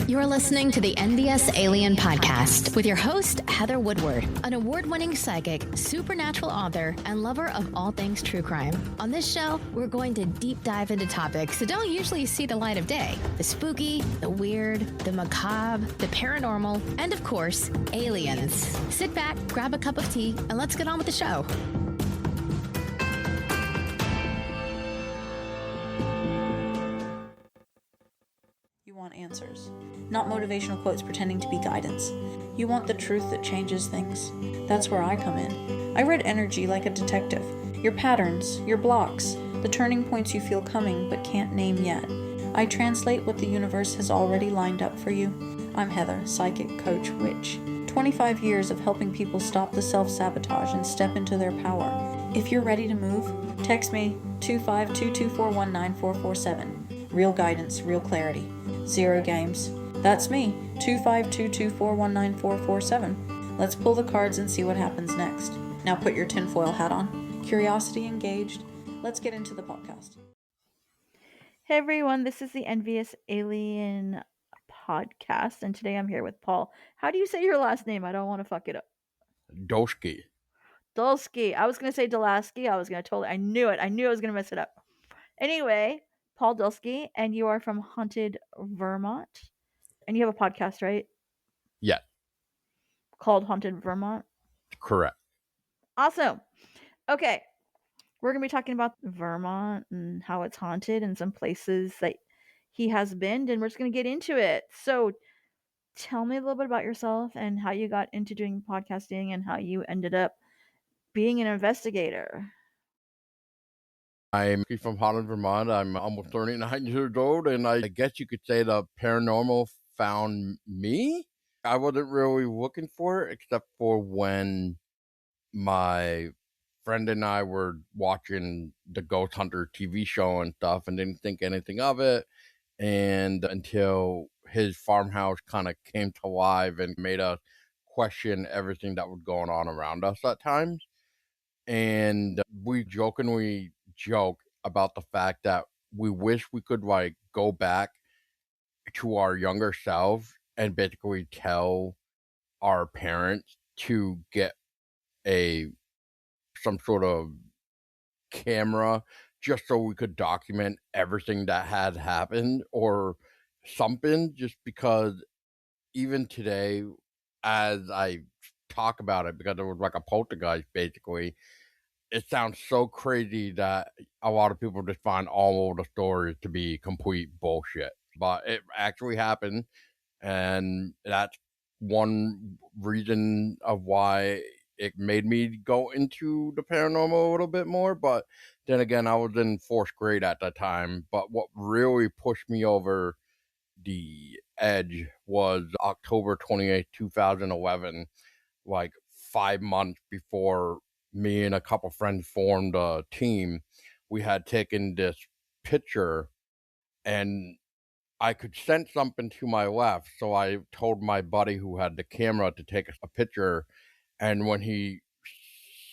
You're listening to the NVus Alien Podcast with your host, Heather Woodward, an award-winning psychic, supernatural author, and lover of all things true crime. On this show, we're going to deep dive into topics that don't usually see the light of day. The spooky, the weird, the macabre, the paranormal, and of course, aliens. Sit back, grab a cup of tea, and let's get on with the show. You want answers, not motivational quotes pretending to be guidance. You want the truth that changes things. That's where I come in. I read energy like a detective. Your patterns, your blocks, the turning points you feel coming but can't name yet. I translate what the universe has already lined up for you. I'm Heather, psychic, coach, witch. 25 years of helping people stop the self-sabotage and step into their power. If you're ready to move, text me 25224194447. Real guidance, real clarity. Zero games. That's me, 25224194447. Let's pull the cards and see what happens next. Now put your tinfoil hat on. Curiosity engaged. Let's get into the podcast. Hey everyone, this is the NVus Alien Podcast, and today I'm here with Paul. How do you say your last name? I don't want to fuck it up. Dulski. Dulski. I was going to say Dulski. I knew it. I knew I was going to mess it up. Anyway, Paul Dulski, and you are from Haunted Vermont. And you have a podcast, right? Yeah. Called Haunted Vermont? Correct. Awesome. Okay. We're going to be talking about Vermont and how it's haunted and some places that he has been, and we're just going to get into it. So tell me a little bit about yourself and how you got into doing podcasting and how you ended up being an investigator. I'm from Haunted Vermont. I'm almost 39 years old, and I guess you could say the paranormal found me. I wasn't really looking for it, except for when my friend and I were watching the Ghost Hunter TV show and stuff and didn't think anything of it. And until his farmhouse kind of came to life and made us question everything that was going on around us at times. And we jokingly joke about the fact that we wish we could like go back to our younger selves and basically tell our parents to get some sort of camera just so we could document everything that had happened or something, just because even today, as I talk about it, because it was like a poltergeist basically, it sounds so crazy that a lot of people just find all of the stories to be complete bullshit. But it actually happened, and that's one reason of why it made me go into the paranormal a little bit more. But then again, I was in fourth grade at that time. But what really pushed me over the edge was October 28th, 2011, like 5 months before me and a couple friends formed a team. We had taken this picture and I could sense something to my left. So I told my buddy who had the camera to take a picture. And when he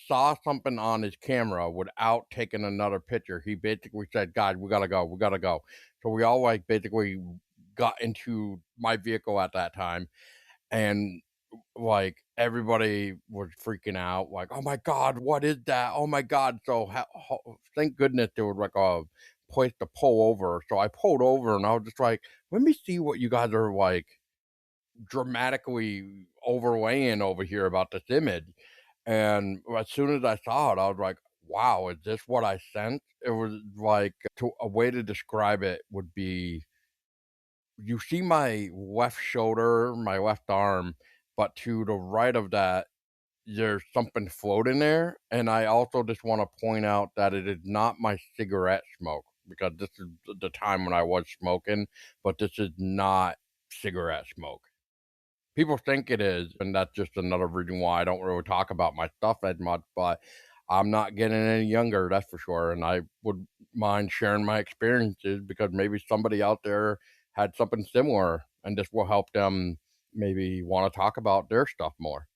saw something on his camera without taking another picture, he basically said, "Guys, we gotta go. We gotta go." So we all like basically got into my vehicle at that time. And like everybody was freaking out, like, "Oh my God, what is that? Oh my God." So thank goodness there was like a place to pull over. So I pulled over and I was just like, let me see what you guys are like dramatically overlaying over here about this image. And as soon as I saw it, I was like, wow, is this what I sent? It was like, a way to describe it would be, you see my left shoulder, my left arm, but to the right of that, there's something floating there. And I also just want to point out that it is not my cigarette smoke, because this is the time when I was smoking, but this is not cigarette smoke. People think it is, and that's just another reason why I don't really talk about my stuff as much, but I'm not getting any younger, that's for sure. And I would mind sharing my experiences because maybe somebody out there had something similar and this will help them maybe want to talk about their stuff more.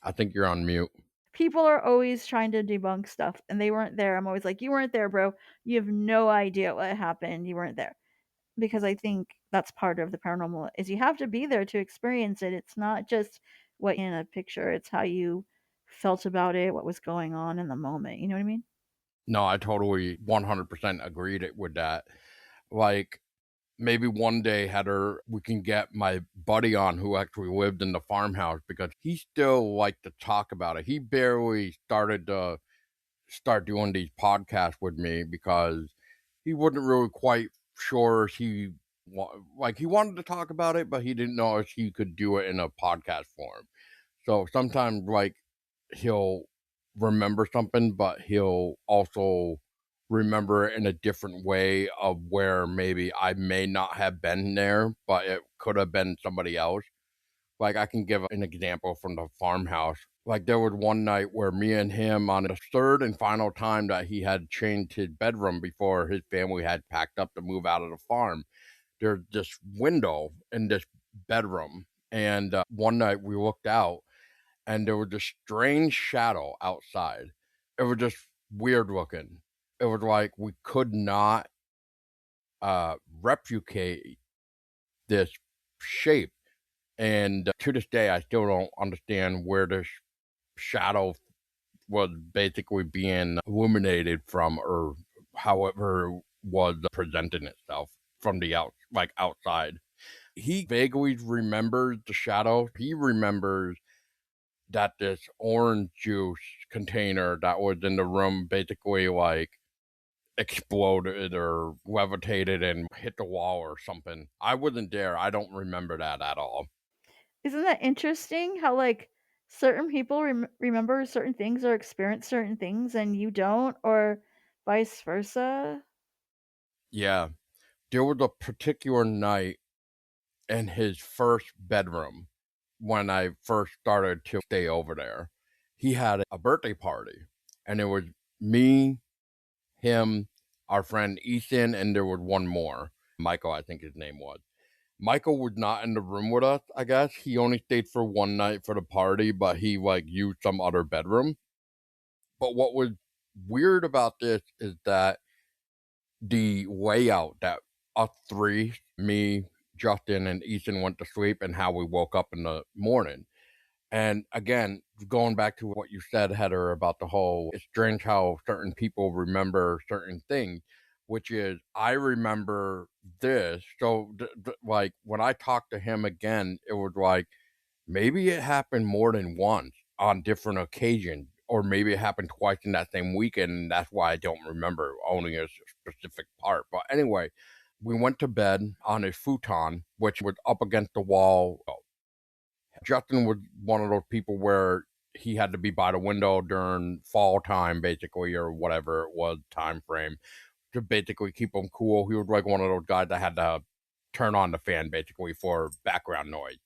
I think you're on mute. People are always trying to debunk stuff, and they weren't there. I'm always like, you weren't there, bro. You have no idea what happened. You weren't there. because I think that's part of the paranormal is you have to be there to experience it. It's not just what in a picture, it's how you felt about it, what was going on in the moment. You know what I mean? No, I totally 100% agreed with that. Like, maybe one day, Heather, we can get my buddy on who actually lived in the farmhouse because he still liked to talk about it. He barely started to start doing these podcasts with me because he wasn't really quite sure if he like he wanted to talk about it, but he didn't know if he could do it in a podcast form. So sometimes like he'll remember something, but he'll also remember it in a different way of where maybe I may not have been there, but it could have been somebody else. Like I can give an example from the farmhouse. Like there was one night where me and him on the third and final time that he had changed his bedroom before his family had packed up to move out of the farm. There's this window in this bedroom. And one night we looked out and there was this strange shadow outside. It was just weird looking. It was like we could not replicate this shape. And to this day, I still don't understand where this shadow was basically being illuminated from, or however was presenting itself from the outside. He vaguely remembers the shadow. He remembers that this orange juice container that was in the room basically like exploded or levitated and hit the wall or something. I wasn't there. I don't remember that at all. Isn't that interesting how like certain people remember certain things or experience certain things and you don't, or vice versa? Yeah. There was a particular night in his first bedroom when I first started to stay over there. He had a birthday party, and it was me, him, our friend Ethan, and there was one more. Michael, I think his name was. Michael was not in the room with us, I guess. He only stayed for one night for the party, but he like used some other bedroom. But what was weird about this is that the layout that us three, me, Justin, and Ethan went to sleep and how we woke up in the morning. And again, going back to what you said, Heather, about the whole, it's strange how certain people remember certain things, which is, I remember this. So, like, when I talked to him again, it was like, maybe it happened more than once on different occasions, or maybe it happened twice in that same weekend. And that's why I don't remember owning a specific part. But anyway, we went to bed on a futon, which was up against the wall. Justin was one of those people where he had to be by the window during fall time, basically, or whatever it was time frame, to basically keep him cool. He was like one of those guys that had to turn on the fan basically for background noise.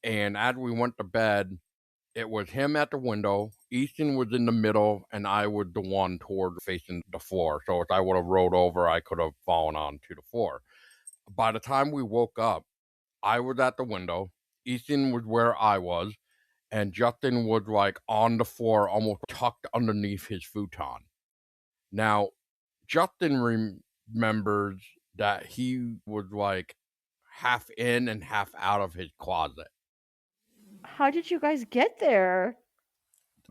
And as we went to bed, it was him at the window, Ethan was in the middle, and I was the one toward facing the floor. So if I would have rolled over, I could have fallen onto the floor. By the time we woke up, I was at the window, Ethan was where I was, and Justin was like on the floor, almost tucked underneath his futon. Now, Justin remembers that he was like half in and half out of his closet. How did you guys get there?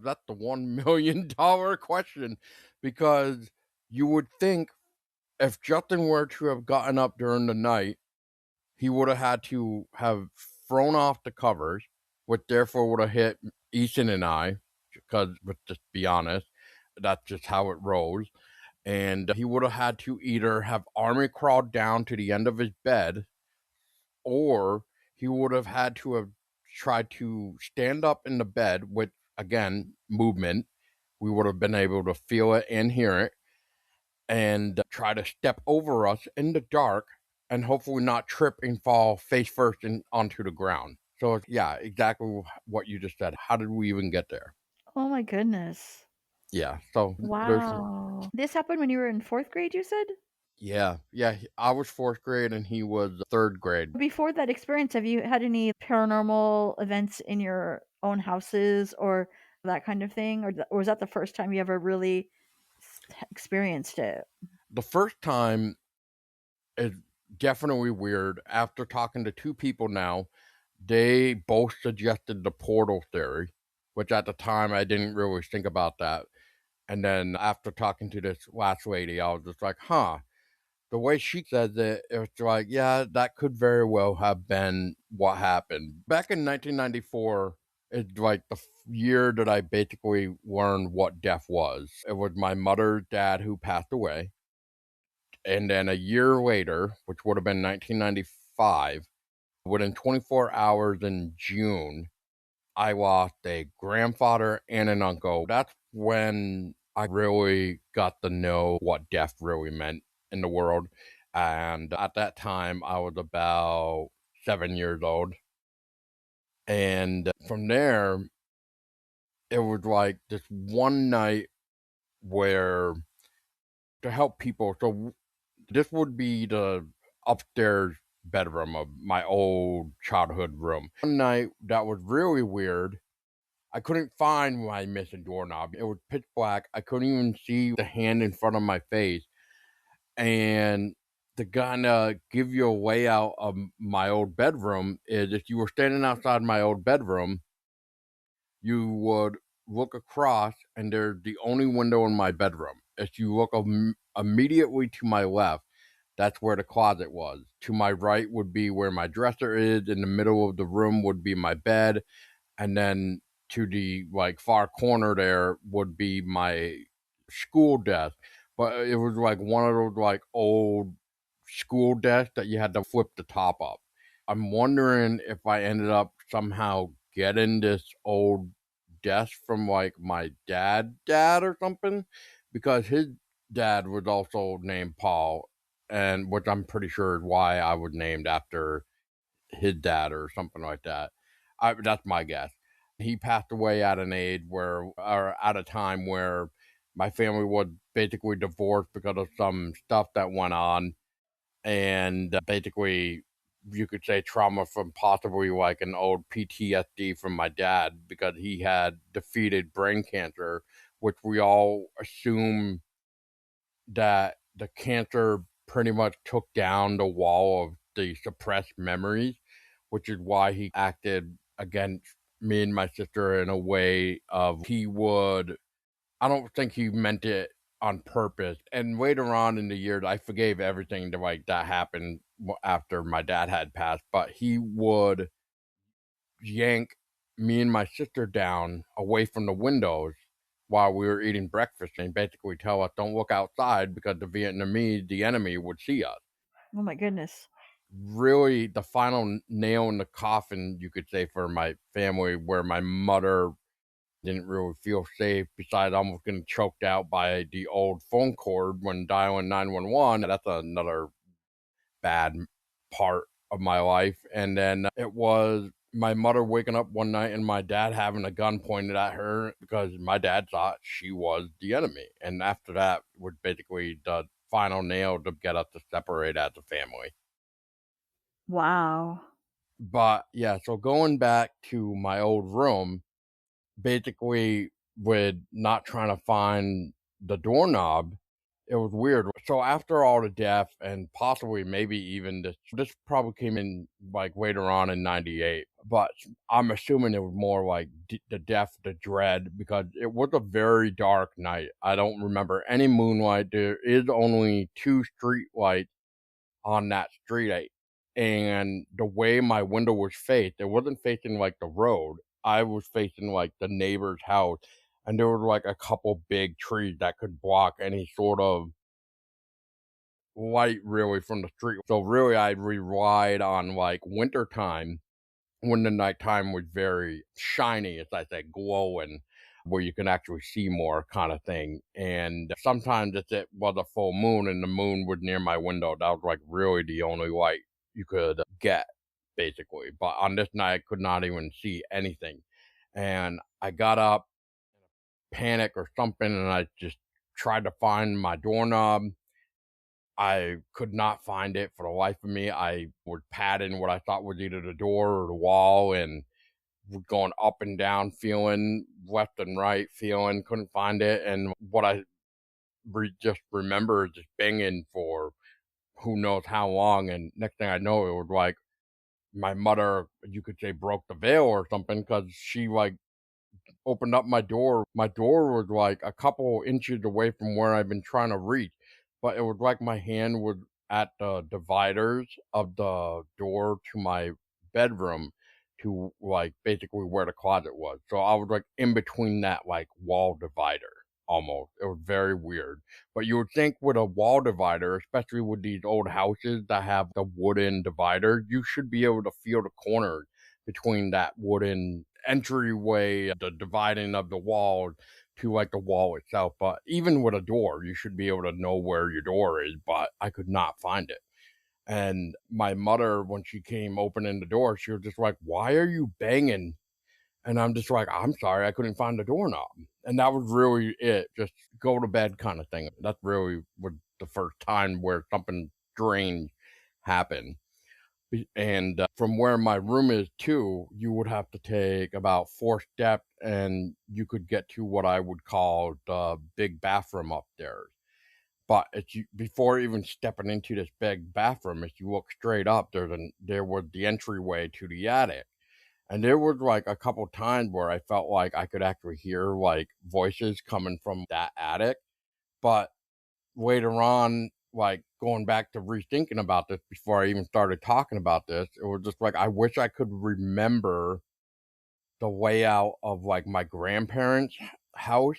That's the $1 million question, because you would think if Justin were to have gotten up during the night, he would have had to have thrown off the covers, which therefore would have hit Ethan and I, because let's just be honest, that's just how it rolls. And he would have had to either have army crawled down to the end of his bed, or he would have had to have tried to stand up in the bed with, again, movement. We would have been able to feel it and hear it, and try to step over us in the dark and hopefully not trip and fall face first onto the ground. So, yeah, exactly what you just said. How did we even get there? Oh my goodness. Yeah, so there's, Wow. This happened when you were in 4th grade, you said? yeah, I was fourth grade and he was third grade. Before that experience, have you had any paranormal events in your own houses or that kind of thing? Or was that the first time you ever really experienced it? The first time is definitely weird. After talking to two people now, they both suggested the portal theory, which at the time I didn't really think about that. And then after talking to this last lady, I was just like, huh. The way she said it, it's like, yeah, that could very well have been what happened. Back in 1994 is like the year that I basically learned what death was. It was my mother's dad who passed away. And then a year later, which would have been 1995, within 24 hours in June, I lost a grandfather and an uncle. That's when I really got to know what death really meant in the world. And at that time, I was about 7 years old. And from there, it was like this one night where to help people. So this would be the upstairs bedroom of my old childhood room. One night that was really weird. I couldn't find my missing doorknob. It was pitch black. I couldn't even see the hand in front of my face. And to kind of give you a layout of my old bedroom is if you were standing outside my old bedroom, you would look across and there's the only window in my bedroom. If you look immediately to my left, that's where the closet was. To my right would be where my dresser is. In the middle of the room would be my bed. And then to the like far corner there would be my school desk. But it was like one of those like old school desks that you had to flip the top up. I'm wondering if I ended up somehow getting this old desk from like my dad or something, because his dad was also named Paul, and which I'm pretty sure is why I was named after his dad or something like that. That's my guess. He passed away at an age where, or at a time where my family was basically divorced because of some stuff that went on. And basically, you could say trauma from possibly like an old PTSD from my dad because he had defeated brain cancer, which we all assume that the cancer pretty much took down the wall of the suppressed memories, which is why he acted against me and my sister in a way of he would, I don't think he meant it on purpose. And later on in the years, I forgave everything that like that happened after my dad had passed, but he would yank me and my sister down away from the windows while we were eating breakfast and basically tell us don't look outside because the Vietnamese, the enemy, would see us. Oh my goodness. Really the final nail in the coffin, you could say, for my family, where my mother didn't really feel safe, besides almost getting choked out by the old phone cord when dialing 911. That's another bad part of my life. And then it was my mother waking up one night and my dad having a gun pointed at her because my dad thought she was the enemy. And after that was basically the final nail to get us to separate as a family. Wow. But yeah, so going back to my old room, basically with not trying to find the doorknob, it was weird. So after all the death and possibly maybe even this probably came in like later on in 98, but I'm assuming it was more like the death, the dread, because it was a very dark night. I don't remember any moonlight. There is only two street lights on that street. And the way my window was faced, it wasn't facing like the road. I was facing like the neighbor's house, and there was like a couple big trees that could block any sort of light really from the street. So really I relied on like wintertime when the nighttime was very shiny, as I say, glowing, where you can actually see more kind of thing. And sometimes if it was a full moon and the moon was near my window, that was like really the only light you could get, basically. But on this night, I could not even see anything. And I got up, panic or something, and I just tried to find my doorknob. I could not find it for the life of me. I was patting what I thought was either the door or the wall and going up and down, feeling left and right, feeling, couldn't find it. And what I just remember is just banging for who knows how long. And next thing I know, it was like my mother, you could say, broke the veil or something, because she like opened up my door. My door was like a couple inches away from where I've been trying to reach, but it was like my hand was at the dividers of the door to my bedroom, to like basically where the closet was. So I was like in between that like wall divider almost. It was very weird. But you would think with a wall divider, especially with these old houses that have the wooden divider, you should be able to feel the corners between that wooden entryway, the dividing of the wall to like the wall itself. But even with a door, you should be able to know where your door is, but I could not find it. And my mother, when she came opening the door, she was just like, "Why are you banging?" And I'm just like, "I'm sorry, I couldn't find the doorknob." And that was really it. Just go to bed kind of thing. That really was the first time where something strange happened. And from where my room is too, you would have to take about 4 steps and you could get to what I would call the big bathroom upstairs. But before even stepping into this big bathroom, if you look straight up, there was the entryway to the attic. And there was like a couple times where I felt like I could actually hear like voices coming from that attic. But later on, like going back to rethinking about this before I even started talking about this, it was just like I wish I could remember the layout of like my grandparents' house,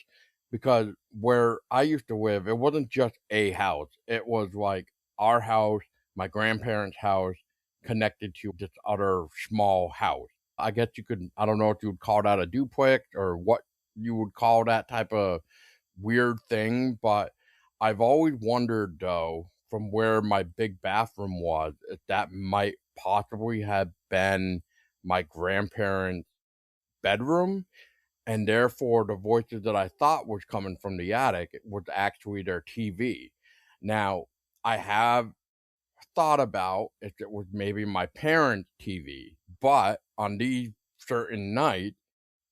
because where I used to live, it wasn't just a house. It was like our house, my grandparents' house, connected to this other small house. I guess you could, I don't know if you would call that a duplex or what you would call that type of weird thing, but I've always wondered though, from where my big bathroom was, if that might possibly have been my grandparents' bedroom, and therefore the voices that I thought was coming from the attic was actually their TV. Now, I have thought about if it was maybe my parents' TV, but on these certain nights,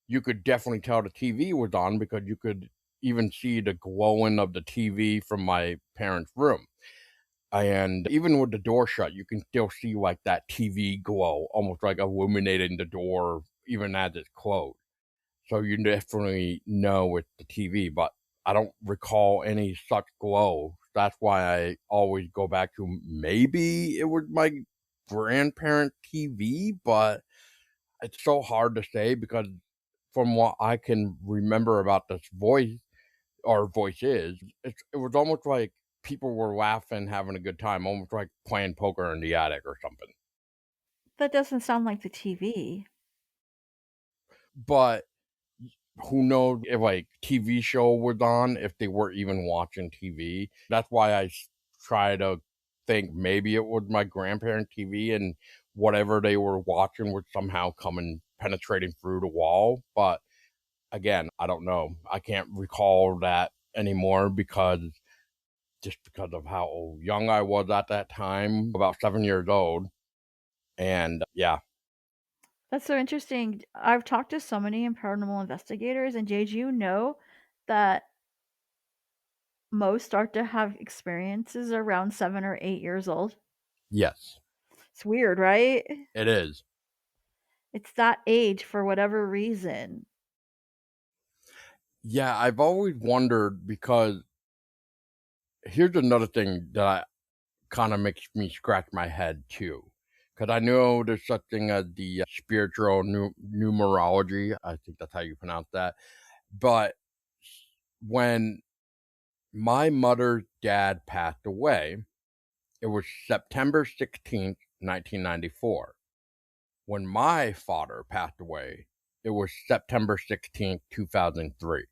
you could definitely tell the TV was on because you could even see the glowing of the TV from my parents' room. And even with the door shut, you can still see like that TV glow, almost like illuminating the door, even as it's closed. So you definitely know it's the TV, but I don't recall any such glow. That's why I always go back to maybe it was my grandparent TV, but it's so hard to say because from what I can remember about this voice or voices, it was almost like people were laughing, having a good time, almost like playing poker in the attic or something. That doesn't sound like the TV. But who knows if like TV show was on, if they were even watching TV. That's why I try to think maybe it was my grandparent TV and whatever they were watching was somehow coming penetrating through the wall. But again, I don't know. I can't recall that anymore because of how young I was at that time, about 7 years old. And yeah. That's so interesting. I've talked to so many paranormal investigators, and did you know that most start to have experiences around 7 or 8 years old? Yes, It's weird, right? it is. It's that age for whatever reason. Yeah, I've always wondered because here's another thing that kind of makes me scratch my head too. Because I know there's such thing as the spiritual numerology. I think that's how you pronounce that. But when my mother's dad passed away, it was September 16th, 1994. When my father passed away, it was September 16th, 2003.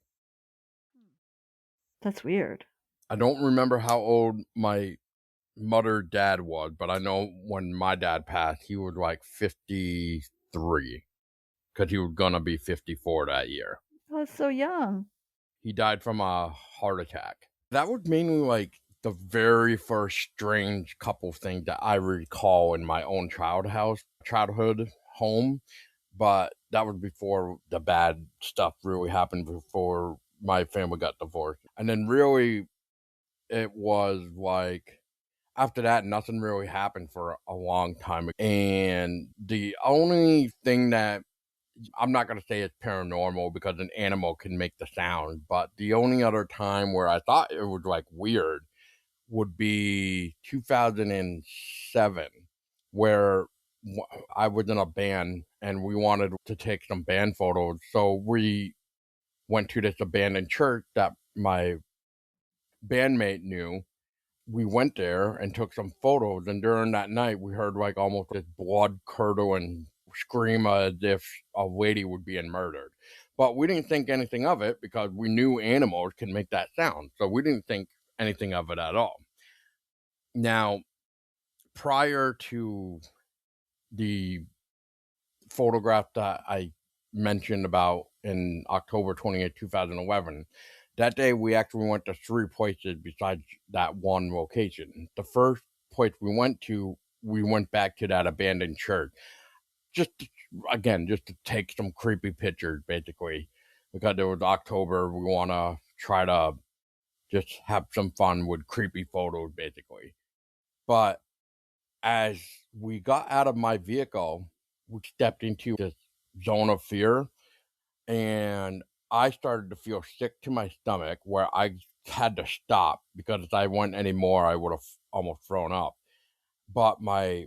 That's weird. I don't remember how old my dad was, but I know when my dad passed, he was like 53 because he was gonna be 54 that year. Oh, that's so young. He died from a heart attack. That was mainly like the very first strange couple thing that I recall in my own childhood home, but that was before the bad stuff really happened, before my family got divorced. And then really it was like after that, nothing really happened for a long time. And the only thing that I'm not going to say it's paranormal because an animal can make the sound, but the only other time where I thought it was like weird would be 2007, where I was in a band and we wanted to take some band photos. So we went to this abandoned church that my bandmate knew. We went there and took some photos, and during that night we heard like almost this blood curdling scream as if a lady would be murdered. But we didn't think anything of it because we knew animals can make that sound, so we didn't think anything of it at all. Now, prior to the photograph that I mentioned about in October 28, 2011, that day we actually went to 3 places besides that one location. The first place we went to, we went back to that abandoned church. Just to take some creepy pictures, basically, because it was October. We want to try to just have some fun with creepy photos, basically. But as we got out of my vehicle, we stepped into this zone of fear, and I started to feel sick to my stomach where I had to stop because if I went anymore, I would have almost thrown up. But my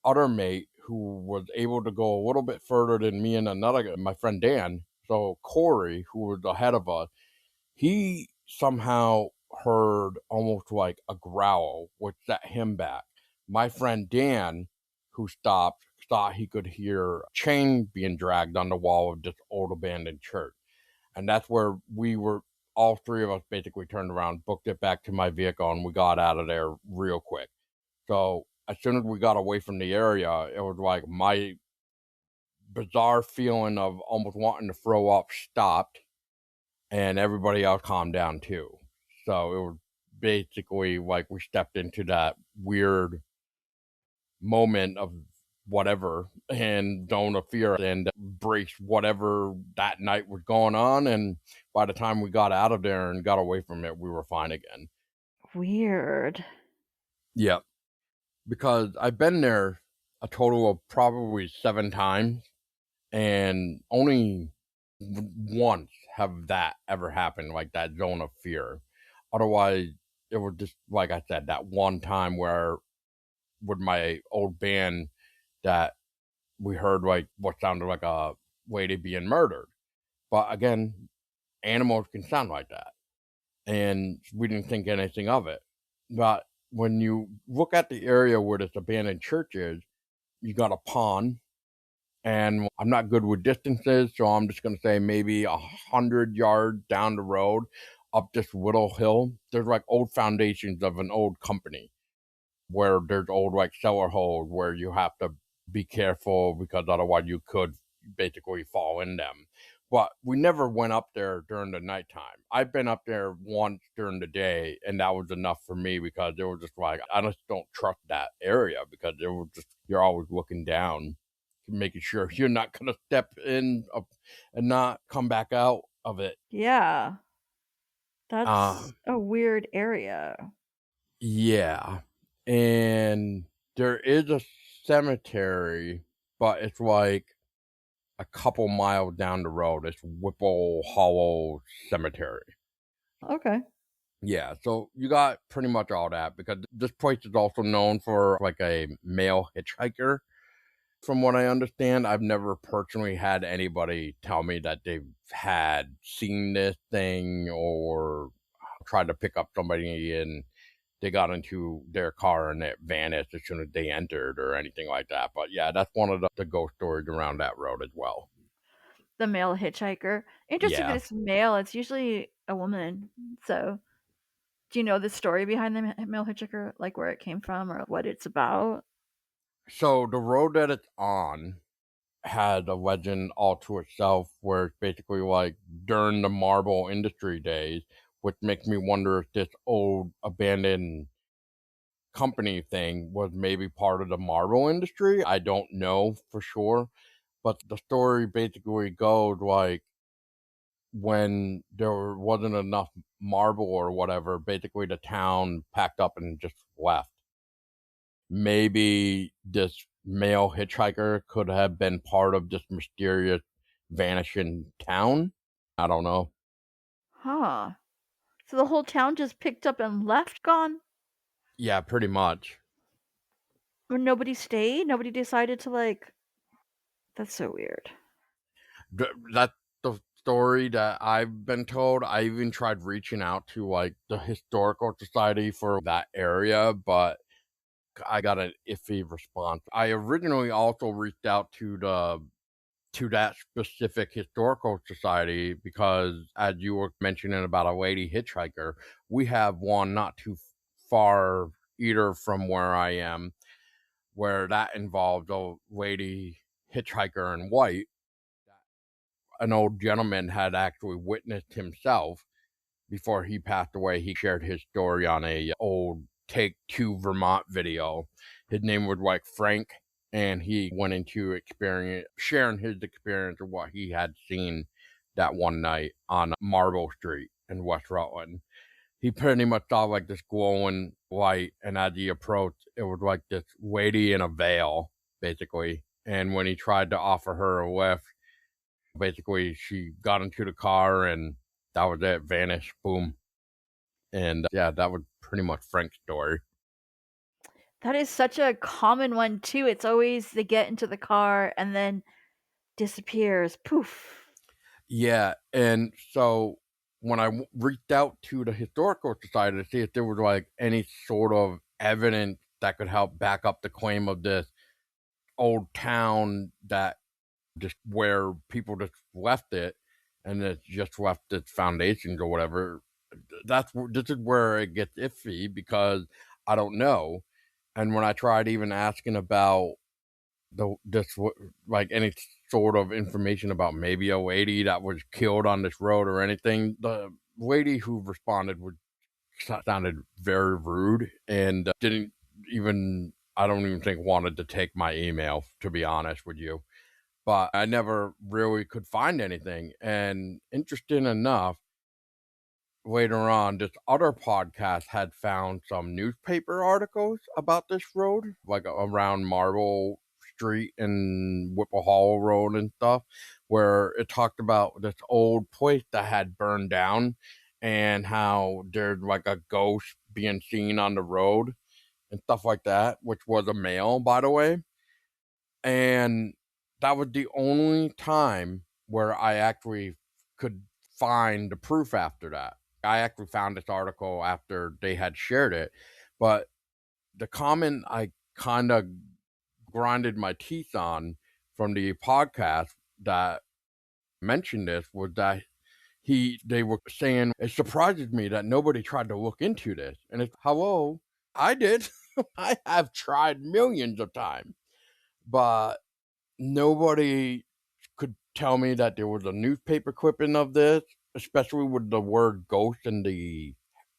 other mate, who was able to go a little bit further than me and another guy, my friend Dan, so Corey, who was ahead of us, he somehow heard almost like a growl, which set him back. My friend Dan, who stopped, thought he could hear a chain being dragged on the wall of this old abandoned church. And that's where we were, all three of us basically turned around, booked it back to my vehicle, and we got out of there real quick. So as soon as we got away from the area, it was like my bizarre feeling of almost wanting to throw up stopped, and everybody else calmed down too. So it was basically like we stepped into that weird moment of whatever and zone of fear and embraced whatever that night was going on. And by the time we got out of there and got away from it, we were fine again. Weird. Yep. Because I've been there a total of probably 7 times, and only once have that ever happened, like that zone of fear. Otherwise, it was just, like I said, that one time where with my old band that we heard like what sounded like a lady being murdered. But again, animals can sound like that. And we didn't think anything of it. But when you look at the area where this abandoned church is, you got a pond. And I'm not good with distances, so I'm just going to say maybe 100 yards down the road up this little hill, there's like old foundations of an old company where there's old like cellar holes where you have to be careful because otherwise you could basically fall in them. But we never went up there during the nighttime. I've been up there once during the day, and that was enough for me because it was just like, I just don't trust that area because it was just, you're always looking down, making sure you're not going to step in and not come back out of it. Yeah. That's a weird area. Yeah. And there is a cemetery, but it's like a couple miles down the road. It's Whipple Hollow Cemetery. Okay. Yeah, so you got pretty much all that because this place is also known for like a male hitchhiker. From what I understand, I've never personally had anybody tell me that they've had seen this thing or tried to pick up somebody and they got into their car and it vanished as soon as they entered or anything like that. But yeah, that's one of the ghost stories around that road as well. The male hitchhiker. Interesting that Yeah. it's male. It's usually a woman. So, do you know the story behind the male hitchhiker? Like where it came from or what it's about? So the road that it's on had a legend all to itself where it's basically like during the marble industry days, which makes me wonder if this old abandoned company thing was maybe part of the marble industry. I don't know for sure, but the story basically goes like when there wasn't enough marble or whatever, basically the town packed up and just left. maybe this male hitchhiker could have been part of this mysterious vanishing town. I don't know. Huh. So the whole town just picked up and left, gone? Yeah, pretty much. Or nobody stayed? Nobody decided to, like... That's so weird. That's the story that I've been told. I even tried reaching out to like the historical society for that area, but I got an iffy response. I originally also reached out to that specific historical society because, as you were mentioning about a lady hitchhiker, we have one not too far either from where I am, where that involved a lady hitchhiker in white. An old gentleman had actually witnessed himself before he passed away. He shared his story on a old Take Two Vermont video. His name was like Frank, and he went into sharing his experience of what he had seen that one night on Marble Street in West Rutland. He pretty much saw like this glowing light, and as he approached, it was like this lady in a veil, basically. And when he tried to offer her a lift, basically she got into the car and that was it, vanished, boom. And yeah, that was pretty much Frank's story. That is such a common one, too. It's always they get into the car and then disappears. Poof. Yeah, and so when I reached out to the historical society to see if there was like any sort of evidence that could help back up the claim of this old town that just where people just left it and it just left its foundations or whatever, this is where it gets iffy because I don't know. And when I tried even asking about like any sort of information about maybe a lady that was killed on this road or anything, the lady who responded sounded very rude and didn't even, I don't even think, wanted to take my email, to be honest with you. But I never really could find anything. And interesting enough, later on, this other podcast had found some newspaper articles about this road, like around Marble Street and Whipple Hollow Road and stuff, where it talked about this old place that had burned down and how there's like a ghost being seen on the road and stuff like that, which was a male, by the way. And that was the only time where I actually could find the proof after that. I actually found this article after they had shared it, but the comment I kind of grinded my teeth on from the podcast that mentioned this was that they were saying it surprises me that nobody tried to look into this. And it's hello, I did. I have tried millions of times, but nobody could tell me that there was a newspaper clipping of this, especially with the word ghost in the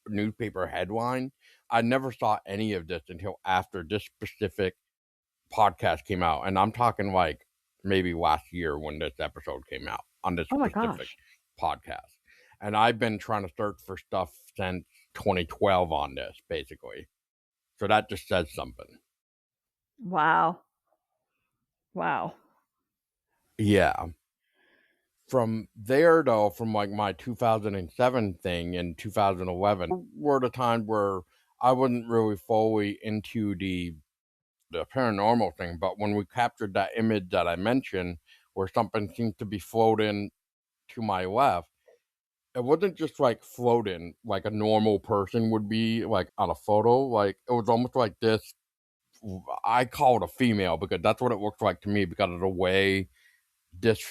newspaper headline. I never saw any of this until after this specific podcast came out. And I'm talking like maybe last year when this episode came out on this Oh my specific gosh. podcast. And I've been trying to search for stuff since 2012 on this, basically. So that just says something. Wow. Wow. Yeah. From there, though, from like my 2007 thing in 2011, were the times where I wasn't really fully into the paranormal thing. But when we captured that image that I mentioned, where something seemed to be floating to my left, it wasn't just like floating like a normal person would be like on a photo. Like it was almost like this. I call it a female because that's what it looked like to me because of the way this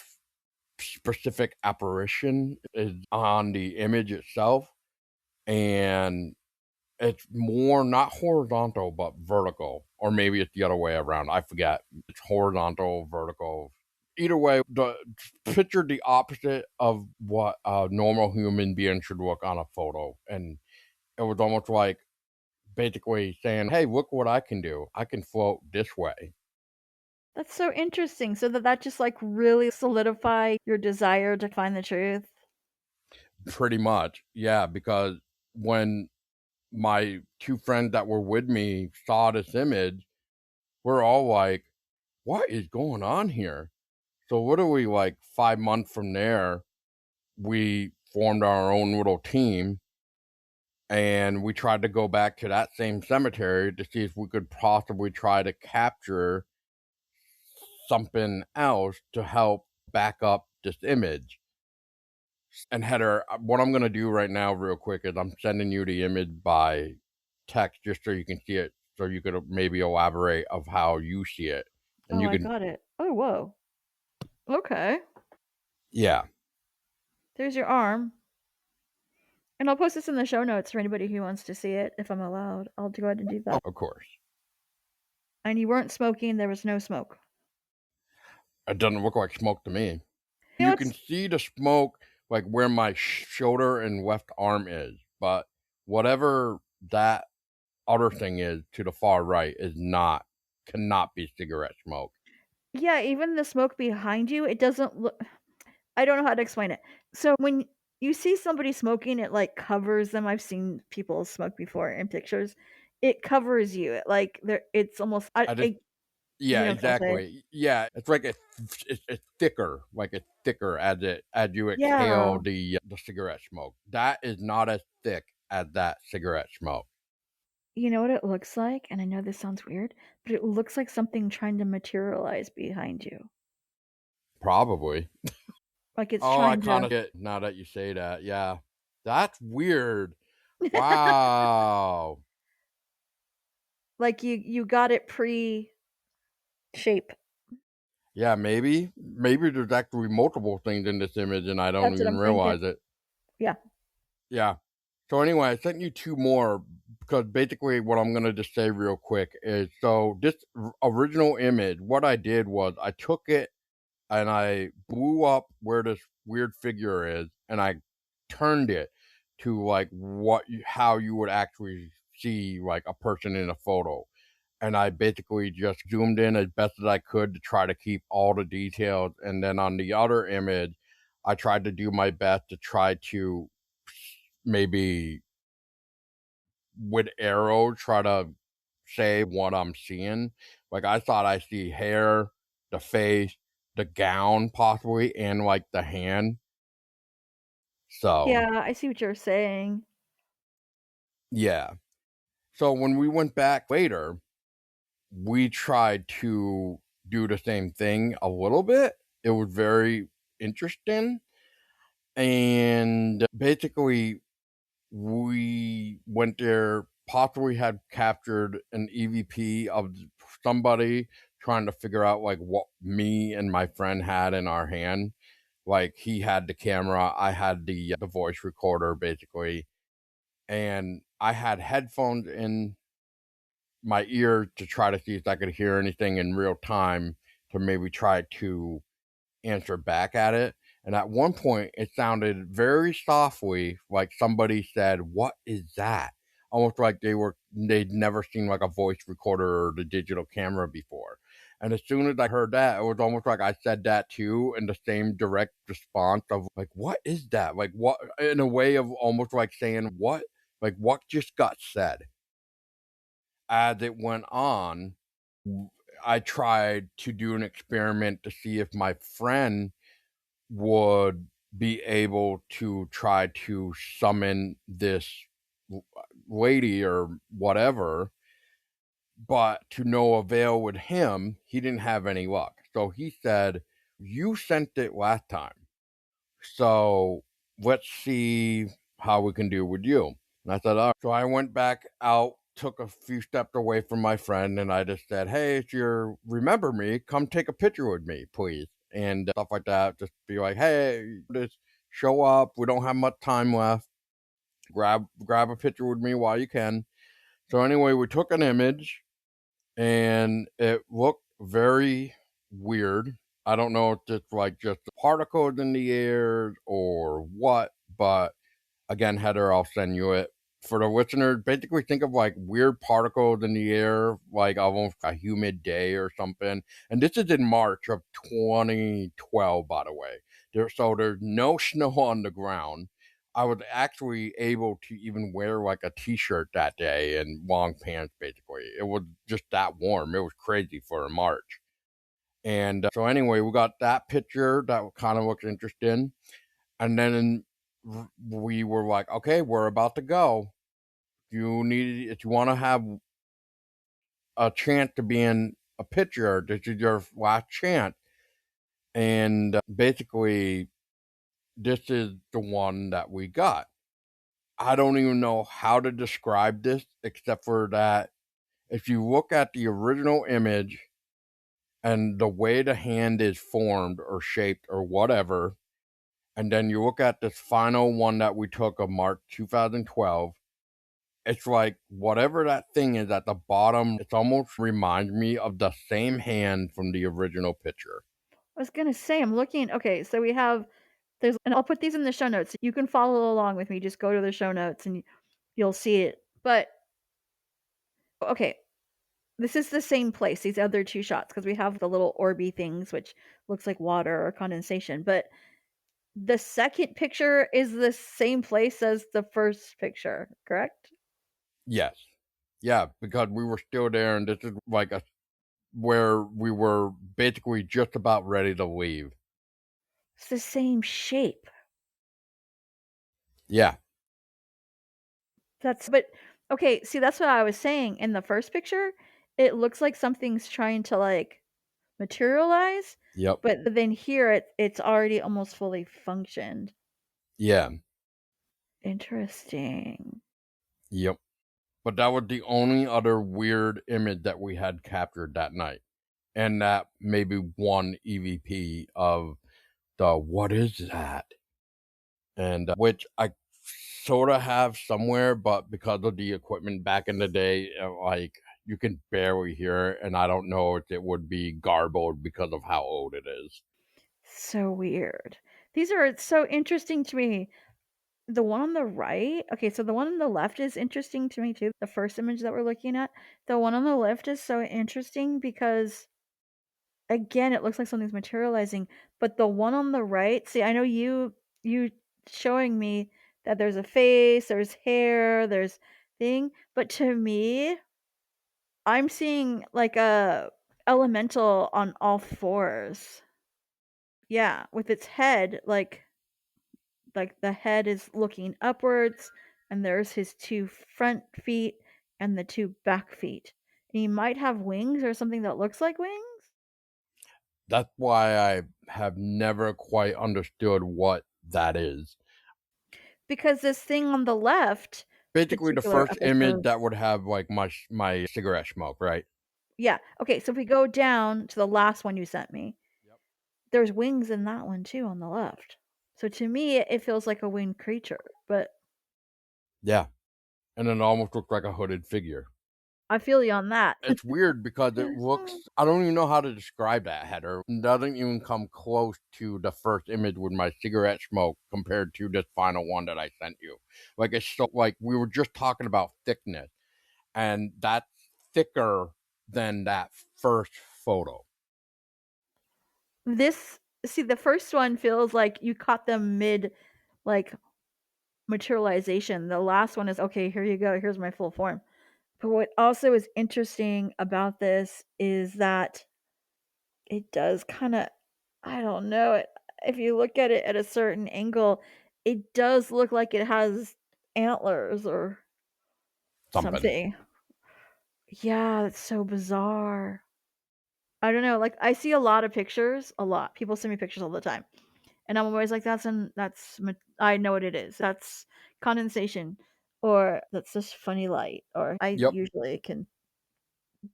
specific apparition is on the image itself, and it's more not horizontal but vertical, or maybe it's the other way around, I forget. It's horizontal, vertical, either way. Picture the opposite of what a normal human being should look on a photo, and it was almost like basically saying, hey, look what I can do, I can float this way. That's so interesting. So that just like really solidify your desire to find the truth. Pretty much, yeah, because when my two friends that were with me saw this image, we're all like, what is going on here? So what are we, like 5 months from there, we formed our own little team and we tried to go back to that same cemetery to see if we could possibly try to capture something else to help back up this image. And Heather, what I'm going to do right now real quick is I'm sending you the image by text just so you can see it, so you could maybe elaborate of how you see it. And you I can, got it. Oh, whoa. Okay. yeah, There's your arm. And I'll post this in the show notes for anybody who wants to see it, if I'm allowed. I'll go ahead and do that. of course. And you weren't smoking, there was no smoke. It doesn't look like smoke to me. You know, You can see the smoke like where my shoulder and left arm is, but whatever that other thing is to the far right cannot be cigarette smoke. Yeah, even the smoke behind you, it doesn't look. I don't know how to explain it. So when you see somebody smoking, it like covers them. I've seen people smoke before in pictures. It covers you. It's almost. Yeah, Say. exactly. Yeah, it's like it's thicker, as you Yeah. exhale the cigarette smoke. That is not as thick as that cigarette smoke. You know what it looks like? And I know this sounds weird, but it looks like something trying to materialize behind you. Probably. Like it's I trying kind of to. get now that you say that. Yeah, that's weird. Wow. Like you got it shape. Yeah, maybe there's actually multiple things in this image and I don't That's what even I'm realize thinking. it. Yeah. Yeah. So anyway, I sent you 2 more because basically what I'm gonna just say real quick is, so this original image, what I did was I took it and I blew up where this weird figure is and I turned it to like how you would actually see like a person in a photo. And I basically just zoomed in as best as I could to try to keep all the details. And then on the other image, I tried to do my best to try to maybe with arrow try to say what I'm seeing. Like I thought I see hair, the face, the gown possibly, and like the hand. So Yeah, I see what you're saying. yeah. So when we went back later, we tried to do the same thing a little bit. It was very interesting. And basically, we went there, possibly had captured an EVP of somebody trying to figure out like what me and my friend had in our hand. Like he had the camera, I had the voice recorder basically, and I had headphones in my ear to try to see if I could hear anything in real time to maybe try to answer back at it. And at one point, it sounded very softly like somebody said, "What is that?" Almost like they'd never seen like a voice recorder or the digital camera before. And as soon as I heard that, it was almost like I said that too, in the same direct response of like, "What is that?" Like, what, in a way of almost like saying, "What?" Like, what just got said? As it went on, I tried to do an experiment to see if my friend would be able to try to summon this lady or whatever, but to no avail with him. He didn't have any luck. So he said, "You sent it last time. So let's see how we can do with you." And I said, all right. So I went back out, took a few steps away from my friend, and I just said, "Hey, if you remember me, come take a picture with me, please." And stuff like that. Just be like, "Hey, just show up. We don't have much time left. Grab a picture with me while you can." So anyway, we took an image and it looked very weird. I don't know if it's like just the particles in the air or what, but again, Heather, I'll send you it. For the listeners, basically think of like weird particles in the air, like almost a humid day or something. And this is in March of 2012, by the way. So there's no snow on the ground. I was actually able to even wear like a t-shirt that day and long pants basically. It was just that warm. It was crazy for March. And so anyway, we got that picture that kind of looks interesting. And then we were like, okay, we're about to go. If you want to have a chance to be in a picture, this is your last chance. And basically, this is the one that we got. I don't even know how to describe this except for that if you look at the original image and the way the hand is formed or shaped or whatever, and then you look at this final one that we took of March 2012, it's like whatever that thing is at the bottom, it almost reminds me of the same hand from the original picture. I was gonna say, I'm looking. Okay, so we have and I'll put these in the show notes. You can follow along with me. Just go to the show notes and you'll see it. But okay, this is the same place. These other two shots because we have the little orby things, which looks like water or condensation. But the second picture is the same place as the first picture, correct? Yes. Yeah, because we were still there, and this is like where we were basically just about ready to leave. It's the same shape. Yeah. But okay, see, that's what I was saying. In the first picture, it looks like something's trying to like materialize. Yep. But then here it's already almost fully functioned. Yeah. Interesting. Yep. But that was the only other weird image that we had captured that night. And that maybe one EVP of the what is that? And which I sort of have somewhere, but because of the equipment back in the day, like you can barely hear it, and I don't know if it would be garbled because of how old it is. So weird. These are so interesting to me. The one on the right, okay, so the one on the left is interesting to me too. The first image that we're looking at, the one on the left is so interesting because again, it looks like something's materializing, but the one on the right, see, I know you showing me that there's a face, there's hair, there's thing, but to me, I'm seeing like a elemental on all fours. Yeah, with its head like the head is looking upwards and there's his two front feet and the two back feet. And he might have wings or something that looks like wings. That's why I have never quite understood what that is. Because this thing on the left, Basically, the particular first image episode, that would have like my cigarette smoke, right? yeah. Okay, so if we go down to the last one you sent me, Yep. there's wings in that one too on the left. So to me, it feels like a winged creature, but Yeah. And it almost looks like a hooded figure. I feel you on that. It's weird because it looks, I don't even know how to describe that header. It doesn't even come close to the first image with my cigarette smoke compared to this final one that I sent you. Like, it's so, like, we were just talking about thickness, and that's thicker than that first photo. See, the first one feels like you caught them mid, like, materialization. The last one is, okay, here you go. Here's my full form. But what also is interesting about this is that it does kind of, I don't know, if you look at it at a certain angle, it does look like it has antlers or something. Yeah, that's so bizarre. I don't know. Like, I see a lot of pictures, a lot. People send me pictures all the time. And I'm always like, I know what it is. That's condensation, or that's just funny light, or I Yep. usually can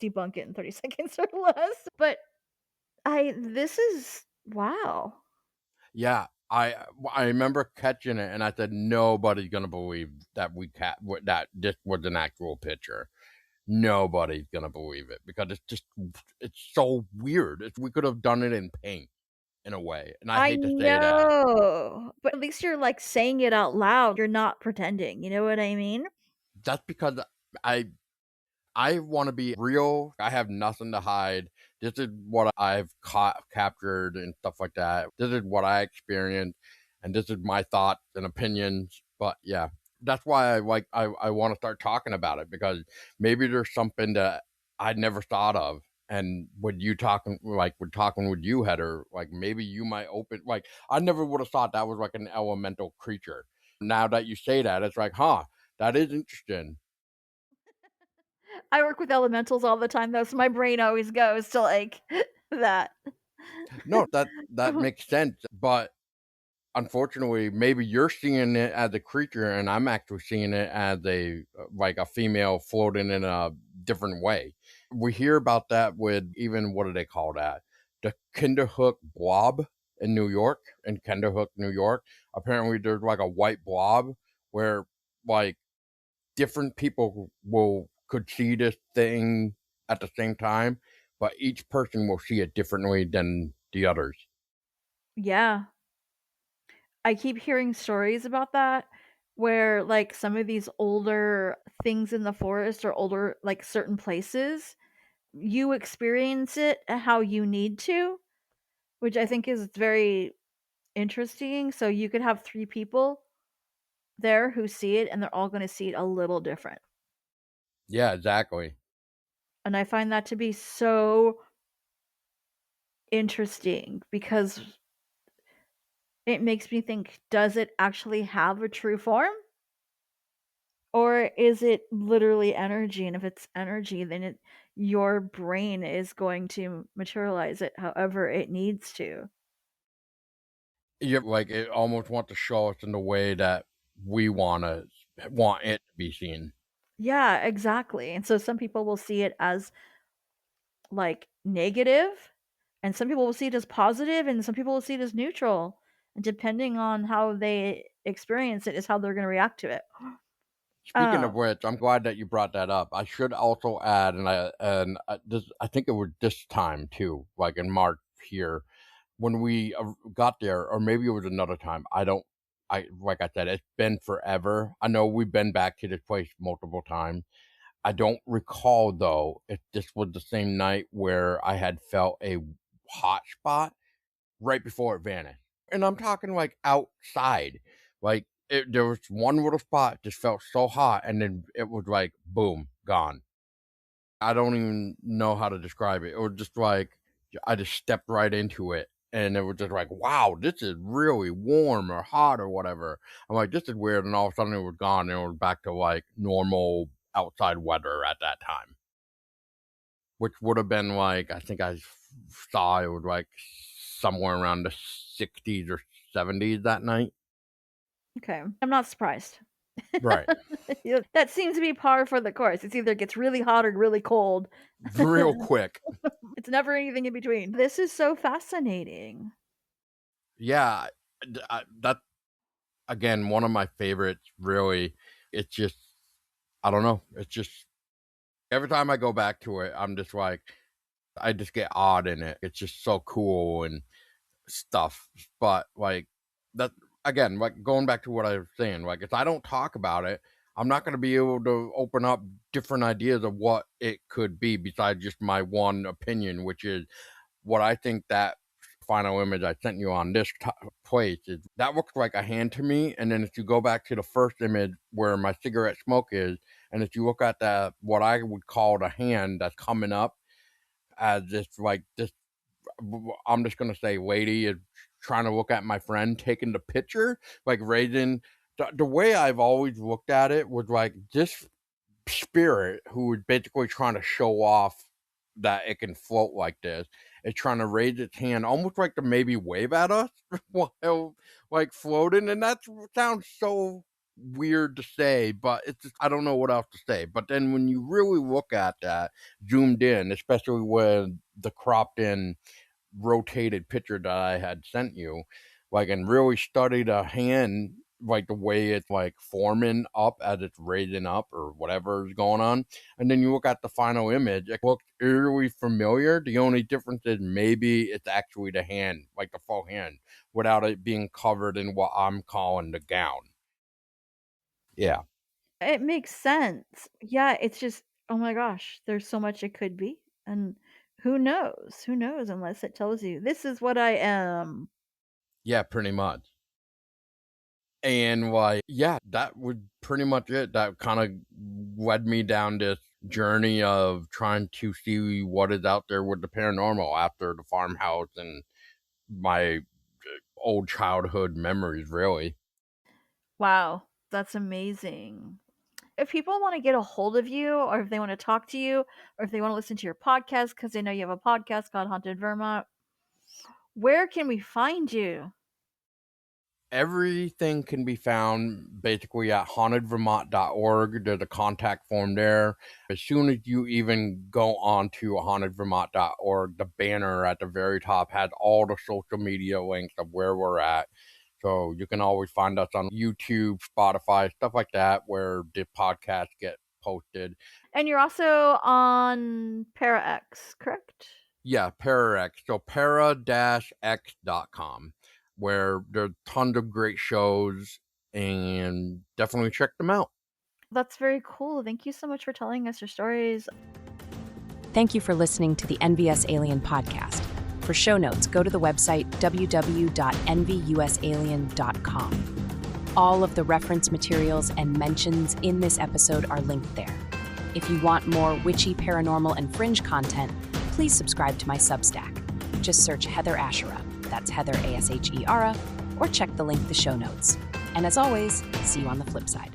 debunk it in 30 seconds or less. But this is, wow. Yeah. I remember catching it, and I said, nobody's going to believe that that this was an actual picture. Nobody's gonna believe it because it's so weird. We could have done it in paint in a way, and I hate to say that. know, but at least you're like saying it out loud. You're not pretending. You know what I mean? That's because I want to be real. I have nothing to hide. This is what I've captured and stuff like that. This is what I experienced, and this is my thoughts and opinions. But yeah, that's why I want to start talking about it, because maybe there's something that I'd never thought of. And with you talking, like with talking with you, Heather, like maybe you might open, like I never would have thought that was like an elemental creature. Now that you say that, it's like, huh, that is interesting. I work with elementals all the time though, so my brain always goes to like that. No, that makes sense. But unfortunately, maybe you're seeing it as a creature, and I'm actually seeing it as a like a female floating in a different way. We hear about that with even, what do they call that? The Kinderhook blob in New York, in Kinderhook, New York. Apparently, there's like a white blob where like different people will could see this thing at the same time, but each person will see it differently than the others. Yeah. I keep hearing stories about that where like some of these older things in the forest or older like certain places, you experience it how you need to, which I think is very interesting. So you could have 3 people there who see it and they're all going to see it a little different. Yeah, exactly. And I find that to be so interesting because it makes me think, does it actually have a true form? Or is it literally energy? And if it's energy, then your brain is going to materialize it however it needs to. Yeah, like it almost want to show us in the way that we want it to be seen. Yeah, exactly. And so some people will see it as like negative, and some people will see it as positive, and some people will see it as neutral. And depending on how they experience it is how they're going to react to it. Speaking of Um, which, I'm glad that you brought that up. I should also add, I think it was this time too, like in March here, when we got there, or maybe it was another time. I don't. I Like I said, it's been forever. I know we've been back to this place multiple times. I don't recall though if this was the same night where I had felt a hot spot right before it vanished. And I'm talking like outside. Like there was one little spot just felt so hot, and then it was like boom, gone. I don't even know how to describe it. It was just like I just stepped right into it, and it was just like, wow, this is really warm or hot or whatever. I'm like, this is weird, and all of a sudden it was gone, and it was back to like normal outside weather at that time, which would have been like, I think I saw it was like somewhere around the 60s or 70s that night. okay. I'm not surprised. Right. That seems to be par for the course. It's either gets really hot or really cold. Real quick. It's never anything in between. This is so fascinating. Yeah. That's, again, one of my favorites, really. It's just, I don't know. It's just, every time I go back to it, I'm just like, I just get awed in it. It's just so cool and stuff. But like that, again, like going back to what I was saying, like if I don't talk about it, I'm not going to be able to open up different ideas of what it could be besides just my one opinion, which is what I think that final image I sent you on this place is. That looks like a hand to me. And then if you go back to the first image where my cigarette smoke is, and if you look at that, what I would call the hand that's coming up as this, like this, I'm just gonna say lady is trying to look at my friend taking the picture, like raising. The way I've always looked at it was like this spirit who is basically trying to show off that it can float like this. It's trying to raise its hand, almost like to maybe wave at us while like floating, and that sounds so weird to say, but it's just, I don't know what else to say. But then when you really look at that zoomed in, especially when the cropped in rotated picture that I had sent you, like, and really studied a hand, like the way it's like forming up as it's raising up or whatever is going on. And then you look at the final image, it looks eerily familiar. The only difference is maybe it's actually the hand, like the full hand, without it being covered in what I'm calling the gown. Yeah. It makes sense. Yeah, it's just, oh my gosh, there's so much it could be. And who knows? Who knows unless it tells you, this is what I am. Yeah, pretty much. And yeah, that was pretty much it. That kind of led me down this journey of trying to see what is out there with the paranormal after the farmhouse and my old childhood memories, really. Wow, that's amazing. If people want to get a hold of you, or if they want to talk to you, or if they want to listen to your podcast because they know you have a podcast called Haunted Vermont, where can we find you? Everything can be found basically at hauntedvermont.org. There's a contact form there. As soon as you even go on to hauntedvermont.org, the banner at the very top has all the social media links of where we're at. So you can always find us on YouTube, Spotify, stuff like that, where the podcasts get posted. And you're also on ParaX, correct? Yeah, ParaX. So para-x.com, where there's tons of great shows, and definitely check them out. That's very cool. Thank you so much for telling us your stories. Thank you for listening to the NVus Alien Podcast. For show notes, go to the website www.nvusalien.com. All of the reference materials and mentions in this episode are linked there. If you want more witchy, paranormal, and fringe content, please subscribe to my Substack. Just search Heather Ashera, that's Heather Ashera, or check the link in the show notes. And as always, see you on the flip side.